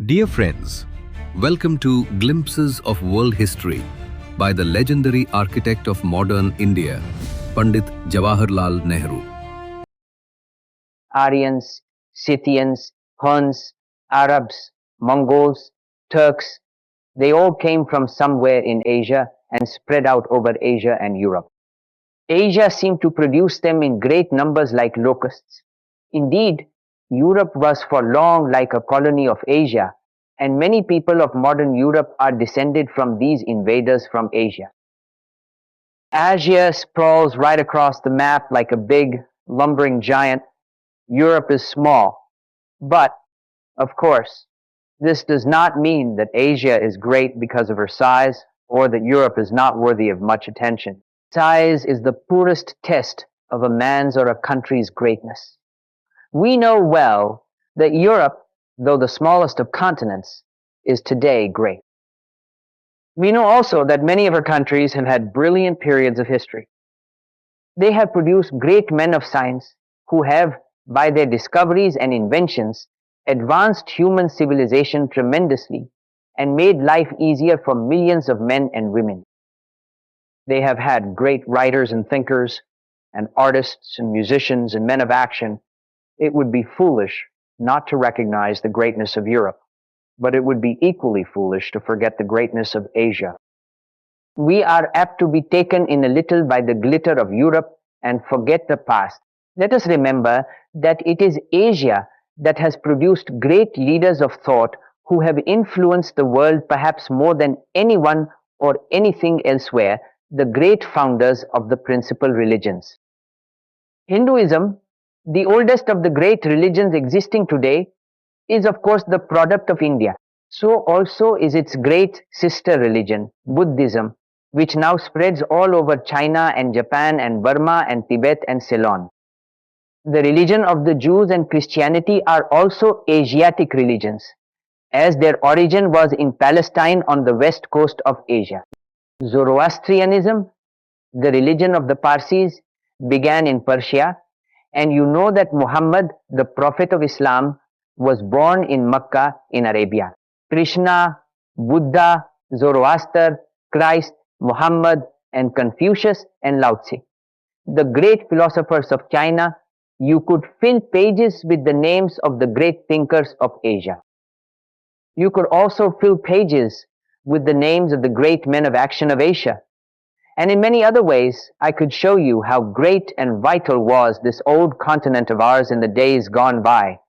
Dear friends, welcome to Glimpses of World History by the legendary architect of modern India, Pandit Jawaharlal Nehru. Aryans, Scythians, Huns, Arabs, Mongols, Turks, they all came from somewhere in Asia and spread out over Asia and Europe. Asia seemed to produce them in great numbers like locusts. Indeed, Europe was for long like a colony of Asia, and many people of modern Europe are descended from these invaders from Asia. Asia sprawls right across the map like a big, lumbering giant. Europe is small. But, of course, this does not mean that Asia is great because of her size, or that Europe is not worthy of much attention. Size is the poorest test of a man's or a country's greatness. We know well that Europe, though the smallest of continents, is today great. We know also that many of her countries have had brilliant periods of history. They have produced great men of science who have, by their discoveries and inventions, advanced human civilization tremendously and made life easier for millions of men and women. They have had great writers and thinkers, and artists and musicians and men of action. It would be foolish not to recognize the greatness of Europe, but it would be equally foolish to forget the greatness of Asia. We are apt to be taken in a little by the glitter of Europe and forget the past. Let us remember that it is Asia that has produced great leaders of thought who have influenced the world perhaps more than anyone or anything elsewhere, the great founders of the principal religions. Hinduism, the oldest of the great religions existing today, is of course the product of India. So also is its great sister religion, Buddhism, which now spreads all over China and Japan and Burma and Tibet and Ceylon. The religion of the Jews and Christianity are also Asiatic religions, as their origin was in Palestine on the west coast of Asia. Zoroastrianism, the religion of the Parsis, began in Persia, and you know that Muhammad, the prophet of Islam, was born in Mecca in Arabia. Krishna, Buddha, Zoroaster, Christ, Muhammad, and Confucius and Lao Tse, the great philosophers of China, you could fill pages with the names of the great thinkers of Asia. You could also fill pages with the names of the great men of action of Asia. And in many other ways, I could show you how great and vital was this old continent of ours in the days gone by.